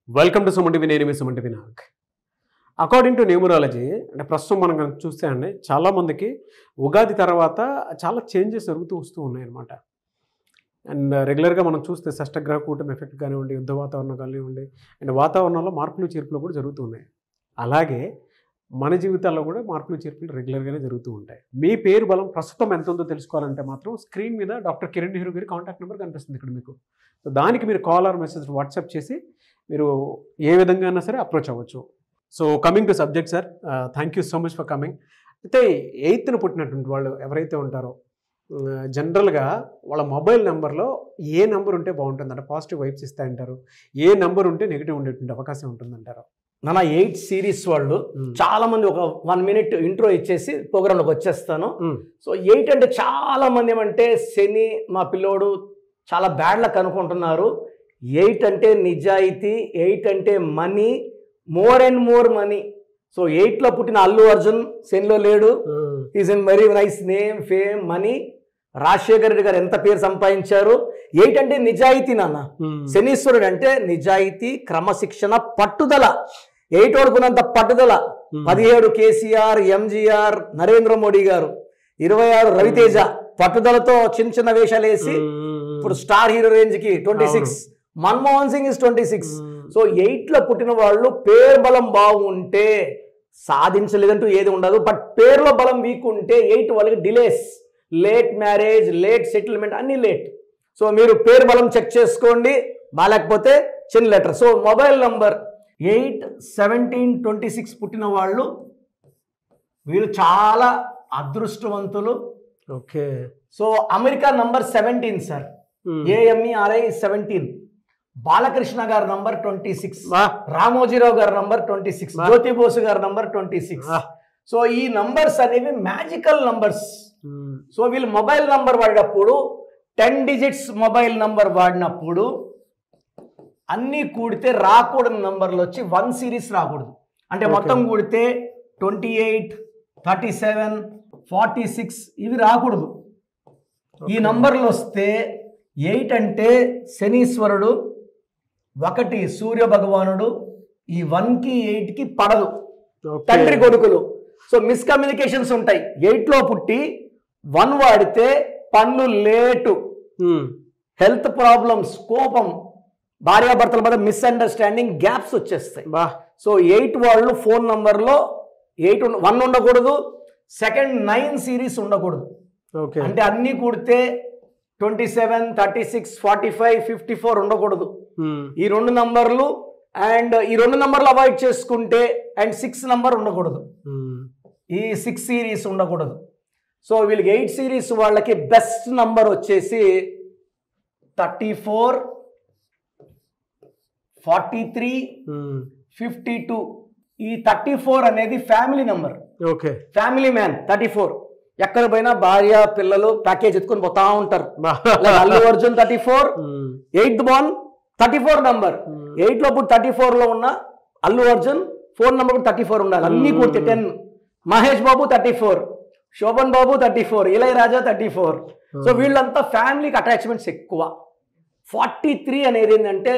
Welcome to Suman TV. నేను మీ Suman TV Nag. According to numerology అంటే ప్రస్తుతం మనం కనుక చూస్తే అండి చాలామందికి ఉగాది తర్వాత చాలా చేంజెస్ జరుగుతూ వస్తూ ఉన్నాయన్నమాట. అండ్ రెగ్యులర్గా మనం చూస్తే షష్టగ్రహ కూటమి ఎఫెక్ట్ కానివ్వండి, యుద్ధ వాతావరణం కానివ్వండి, అండ్ వాతావరణంలో మార్పులు చేర్పులు కూడా జరుగుతూ ఉన్నాయి. అలాగే మన జీవితాల్లో కూడా మార్పులు చేర్పులు రెగ్యులర్గానే జరుగుతూ ఉంటాయి. మీ పేరు బలం ప్రస్తుతం ఎంత ఉందో తెలుసుకోవాలంటే మాత్రం స్క్రీన్ మీద డాక్టర్ కిరణ్ నెహ్రూ గారి కాంటాక్ట్ నెంబర్ కనిపిస్తుంది ఇక్కడ మీకు. సో దానికి మీరు కాల్ ఆర్ మెసేజ్ వాట్సాప్ చేసి మీరు ఏ విధంగా అయినా సరే అప్రోచ్ అవ్వచ్చు. So coming to subject sir, thank you so much for coming. అయితే 8th పుట్టినటువంటి వాళ్ళు ఎవరైతే ఉంటారో జనరల్గా వాళ్ళ మొబైల్ నెంబర్లో ఏ నెంబర్ ఉంటే బాగుంటుందంట, పాజిటివ్ వైబ్స్ ఇస్తాయంటారు, ఏ నెంబర్ ఉంటే నెగిటివ్ ఉండేటువంటి అవకాశం ఉంటుందంటారు? నా 8 సిరీస్ వాళ్ళు చాలా మంది ఒక 1 minute ఇంట్రో ఇచ్చేసి ప్రోగ్రాంలోకి వచ్చేస్తాను. సో 8 అంటే చాలా మంది ఏమంటే శని మా పిల్లోడు చాలా బ్యాడ్ లక్ అనుకుంటున్నారు. 8 అంటే నిజాయితీ, 8 అంటే money, more and more money. So 8లో పుట్టిన అల్లు అర్జున్ శనిలో లేడు. Is in very nice name, fame, money. Rajasekhara Reddy garu ఎంత పేరు సంపాదించారు. 8 అంటే నిజాయితీ నాన్న. శనీశ్వరుడు అంటే నిజాయితీ, క్రమశిక్షణ, పట్టుదల. 8 వరకున్నంత పట్టుదల 17 కేసీఆర్, ఎంజీఆర్, నరేంద్ర మోడీ గారు, 26 రవితేజ పట్టుదలతో చిన్న చిన్న వేషాలు వేసి ఇప్పుడు స్టార్ హీరో రేంజ్కి 26. మన్మోహన్ సింగ్ ఇస్ 26. సో 8లో పుట్టిన వాళ్ళు పేరు బలం బాగుంటే సాధించలేదంటూ ఏది ఉండదు. బట్ పేరులో బలం వీక్ ఉంటే 8 వాళ్ళకి delays, late marriage, late settlement, అన్ని లేట్. సో మీరు పేరు బలం చెక్ చేసుకోండి, బాగాలేకపోతే చిన్న లెటర్. సో మొబైల్ నంబర్ 8, 17, 26 పుట్టిన వాళ్ళు వీళ్ళు చాలా అదృష్టవంతులు. Okay. So America number 17 sir, AMERI 17. Balakrishna గారి నంబర్ 26, రామోజీరావు గారి నంబర్ 26, జ్యోతి బోసు గారి నంబర్ 26. సో ఈ నంబర్స్ అనేవి మ్యాజికల్ నంబర్స్. సో వీళ్ళు మొబైల్ నంబర్ వాడినప్పుడు 10 digits మొబైల్ నంబర్ వాడినప్పుడు అన్నీ కూడితే రాకూడని నంబర్లు వచ్చి 1 series రాకూడదు. అంటే మొత్తం కూడితే 28, 37, 46 ఇవి రాకూడదు. ఈ నంబర్లు వస్తే 8 అంటే శనీశ్వరుడు, 1 సూర్య భగవానుడు. ఈ 1కి 8కి పడదు, తండ్రి కొడుకులు. సో మిస్కమ్యూనికేషన్స్ ఉంటాయి. 8లో పుట్టి 1 వాడితే పనులు లేటు, హెల్త్ ప్రాబ్లమ్స్, కోపం, భార్యాభర్తల మధ్య మిస్అండర్స్టాండింగ్, గ్యాప్స్ వచ్చేస్తాయి. సో 8 వాళ్ళు ఫోన్ నంబర్లో 1 ఉండకూడదు, సెకండ్ 9 series ఉండకూడదు. అంటే అన్నీ కూడితే 27, 36, 45, 54 ఉండకూడదు. ఈ 2 నంబర్లు అండ్ ఈ 2 నంబర్లు అవాయిడ్ చేసుకుంటే అండ్ 6 నంబర్ ఉండకూడదు, ఈ 6 series ఉండకూడదు. సో వీళ్ళకి 8 series వాళ్ళకి బెస్ట్ నంబర్ వచ్చేసి 34, 43, 52. ఈ 34 అనేది family number. Okay. Family man 34. ఎక్కడ పోయినా భార్య పిల్లలు ప్యాకేజ్ ఎత్తుకొని పోతా ఉంటారు. Allu Arjun 34, 8th born 34 number. 8లో పుట్టి 34లో ఉన్న అల్లు అర్జున్ ఫోన్ నంబర్ 34 ఉండాలి. అన్ని కూడితే 10. మహేష్ బాబు 34, శోభన్ బాబు 34, ఇళయరాజా 34. సో వీళ్ళంతా ఫ్యామిలీకి అటాచ్మెంట్స్ ఎక్కువ. 43 అనేది ఏంటంటే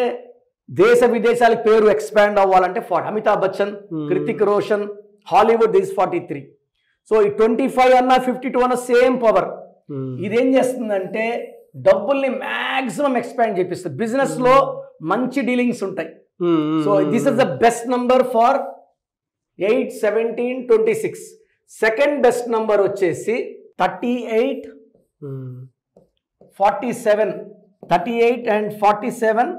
దేశ విదేశాలకు పేరు ఎక్స్పాండ్ అవ్వాలంటే Amitabh Bachchan, Kritik Roshan, Hollywood, this 43. So ఈ 25 అన్నా 52 అన్నా సేమ్ పవర్. ఇదేం చేస్తుందంటే డబ్బుల్ని మ్యాక్సిమం ఎక్స్పాండ్ చేపిస్తుంది. బిజినెస్ లో మంచి డీలింగ్స్ ఉంటాయి. So this is the best number for 8, 17, 26. Second best number వచ్చేసి 38, 47. 38 and 47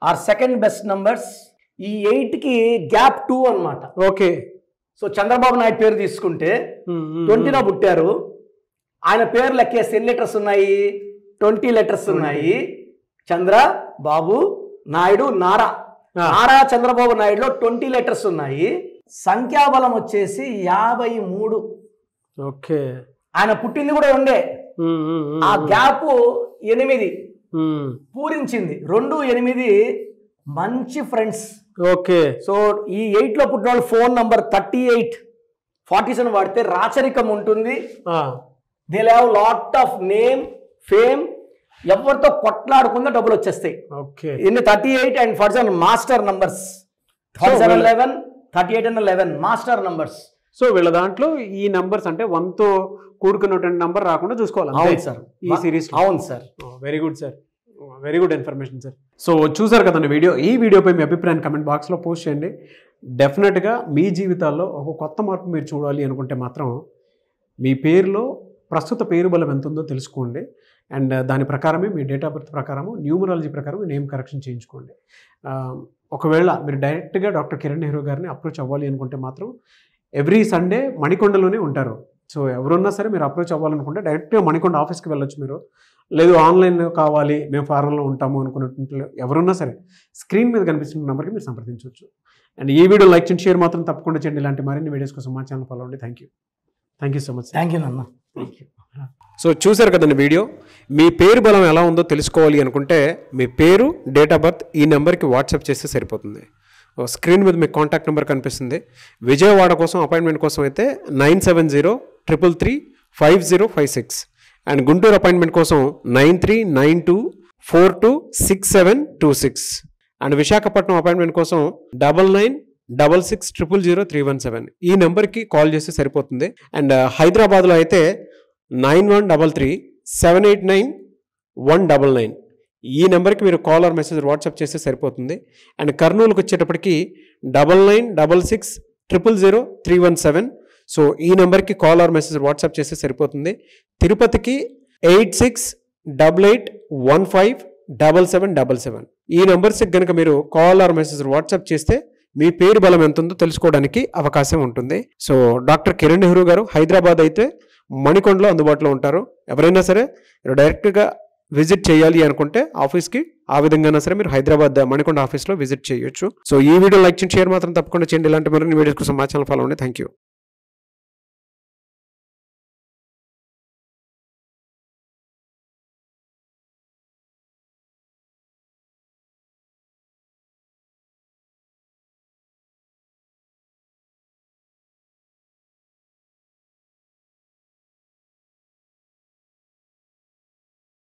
are second best numbers. ఈ 8కి గ్యాప్ 2 అన్నమాట. ఓకే. సో చంద్రబాబు నాయుడు పేరు తీసుకుంటే 20లో పుట్టారు. ఆయన పేరు లెక్కేస్తే ఎన్ని లెటర్స్ ఉన్నాయి? 20 letters ఉన్నాయి. చంద్ర బాబు నాయుడు, నారా చంద్రబాబు నాయుడులో 20 letters ఉన్నాయి. సంఖ్యాబలం వచ్చేసి 53. ఓకే. ఆయన పుట్టింది కూడా 2. ఆ గ్యాప్ 8 పూరించింది. 2, 8 మంచి ఫ్రెండ్స్. ఓకే. సో ఈ 8లో పుట్టిన వాళ్ళు ఫోన్ నంబర్ 38, 47 వాడితే రాచరికం ఉంటుంది. They have lot of name, fame, ఎవరితో కొట్లాడకుండా డబ్బులు వచ్చేస్తాయి. ఓకే. ఇన్ని 38 and 47 master numbers, 11 38 and 11 master numbers. So వీళ్ళ దాంట్లో ఈ నంబర్స్ అంటే 1తో కూడుకున్నటువంటి నంబర్ రాకుండా చూసుకోవాలి. అవును సార్, ఈ సిరీస్. అవును sir. Very good sir, very good information sir. So చూసారు కదండి వీడియో. ఈ వీడియోపై మీ అభిప్రాయాన్ని కమెంట్ బాక్స్లో పోస్ట్ చేయండి. డెఫినెట్గా మీ జీవితాల్లో ఒక కొత్త మార్పు మీరు చూడాలి అనుకుంటే మాత్రం మీ పేరులో ప్రస్తుత పేరు బలం ఎంత ఉందో తెలుసుకోండి. అండ్ దాని ప్రకారమే మీ డేట్ ఆఫ్ బర్త్ ప్రకారము, న్యూమరాలజీ ప్రకారం నేమ్ కరెక్షన్ చేయించుకోండి. ఒకవేళ మీరు డైరెక్ట్గా డాక్టర్ కిరణ్ నెహ్రూ గారిని అప్రోచ్ అవ్వాలి అనుకుంటే మాత్రం ఎవ్రీ సండే మణికొండలోనే ఉంటారు. సో ఎవరున్నా సరే మీరు అప్రోచ్ అవ్వాలనుకుంటే డైరెక్ట్గా మణికొండ ఆఫీస్కి వెళ్ళొచ్చు మీరు. లేదు ఆన్లైన్ కావాలి, మేము ఫారెన్లో ఉంటాము అనుకున్నట్లు ఎవరున్నా సరే స్క్రీన్ మీద కనిపిస్తున్న నెంబర్కి మీరు సంప్రదించవచ్చు. అండ్ ఈ వీడియో లైక్ చేయండి, షేర్ మాత్రం తప్పకుండా చేయండి. ఇలాంటి మరిన్ని వీడియోస్ కోసం మా ఛానల్ ఫాలో అవ్వండి. Thank you so much. Thank you నాన్న. Thank you. సో చూసారు కదండి వీడియో. మీ పేరు బలం ఎలా ఉందో తెలుసుకోవాలి అనుకుంటే మీ పేరు, డేట్ ఆఫ్ బర్త్ ఈ నెంబర్కి వాట్సాప్ చేస్తే సరిపోతుంది. స్క్రీన్ మీద మీకు కాంటాక్ట్ నెంబర్ కనిపిస్తుంది. విజయవాడ కోసం అపాయింట్మెంట్ కోసం అయితే 9703335056 అండ్ గుంటూరు అపాయింట్మెంట్ కోసం 9392426726 అండ్ విశాఖపట్నం అపాయింట్మెంట్ కోసం 9966600317 ఈ నెంబర్కి కాల్ చేస్తే సరిపోతుంది. అండ్ హైదరాబాద్లో అయితే 9133789199 ఈ నెంబర్కి మీరు కాల్ ఆర్ మెసేజ్ వాట్సాప్ చేస్తే సరిపోతుంది. అండ్ కర్నూలుకి వచ్చేటప్పటికి 9966000317 సో ఈ నెంబర్కి కాల్ ఆర్ మెసేజ్ వాట్సాప్ చేస్తే సరిపోతుంది. తిరుపతికి 8688157777 ఈ నెంబర్స్కి కనుక మీరు కాల్ ఆర్ మెసేజ్ వాట్సాప్ చేస్తే మీ పేరు బలం ఎంత ఉందో తెలుసుకోవడానికి అవకాశం ఉంటుంది. సో డాక్టర్ కిరణ్ నెహ్రూ గారు హైదరాబాద్ అయితే మణికొండలో అందుబాటులో ఉంటారు. ఎవరైనా సరే మీరు డైరెక్ట్గా విజిట్ చేయాలి అనుకుంటే ఆఫీస్కి ఆ విధంగా సరే మీరు హైదరాబాద్ మణికొండ ఆఫీస్లో విజిట్ చేయొచ్చు. సో ఈ వీడియో లైక్ చేయండి, షేర్ మాత్రం తప్పకుండా చేయండి. ఇలాంటి మరిన్ని వీడియోస్ కోసం మా ఛానల్ ఫాలో అవ్వండి. Thank you.